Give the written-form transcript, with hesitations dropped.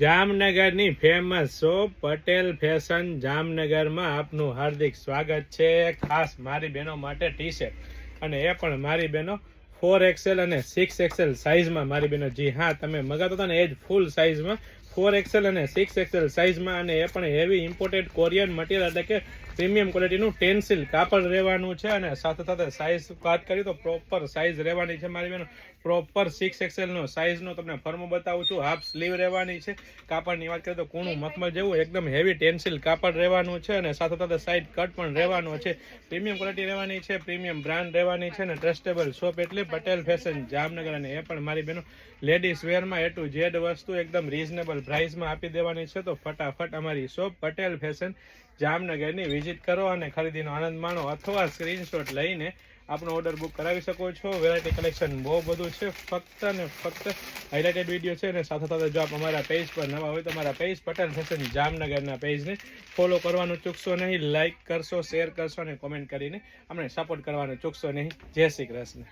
જામનગરની famous shop Patel fashion જામનગરમાં આપનું હાર્દિક સ્વાગત છે। ખાસ મારી બહેનો માટે ટી શર્ટ અને એ પણ મારી બહેનો 4XL અને 6XL સાઇઝમાં મારી બહેનો, જી હા, તમે મગાતો હતા ને એ જ ફૂલ સાઇઝમાં 4XL અને 6XL સાઇઝમાં, અને એ પણ હેવી ઇમ્પોર્ટેડ કોરિયન મટીરિયલ એટલે કે પ્રીમિયમ ક્વોલિટીનું ટેન્સિલ કાપડ રહેવાનું છે। અને સાથે સાથે સાઇઝ વાત કરીએ તો પ્રોપર સાઇઝ રહેવાની છે મારી બહેનો, પ્રોપર 6XL નો સાઇઝનો તમને ફર્મો બતાવું છું। હાફ સ્લીવ રહેવાની છે। કાપડની વાત કરીએ તો કૂણું મખમલ જેવું એકદમ હેવી ટેન્સિલ કાપડ રહેવાનું છે, અને સાથે સાથે સાઇડ કટ પણ રહેવાનો છે। પ્રીમિયમ ક્વોલિટી રહેવાની છે, પ્રીમિયમ બ્રાન્ડ રહેવાની છે, અને ટ્રસ્ટેબલ શોપ એટલે પટેલ ફેશન જામનગર। અને એ પણ મારી બહેનો લેડીઝ વેરમાં A to Z વસ્તુ એકદમ રીઝનેબલ પ્રાઇસમાં આપી દેવાની છે। તો ફટાફટ અમારી શોપ પટેલ ફેશન જામનગરની વિઝિટ કરો અને ખરીદીનો આનંદ માણો, અથવા સ્ક્રીનશોટ લઈને આપણો ઓર્ડર બુક કરાવી શકો છો। વેરાયટી કલેક્શન બહુ બધું છે, ફક્ત ને ફક્ત હાઇલાઇટેડ વિડીયો છે। અને સાથે સાથે જો આપ અમારા પેજ પર નવા હોય તો અમારા પેજ પટેલ ફેશન જામનગરના પેજને ફોલો કરવાનું ચૂકશો નહીં, લાઇક કરશો, શેર કરશો અને કોમેન્ટ કરીને અમને સપોર્ટ કરવાનું ચૂકશો નહીં। જય શ્રી કૃષ્ણ।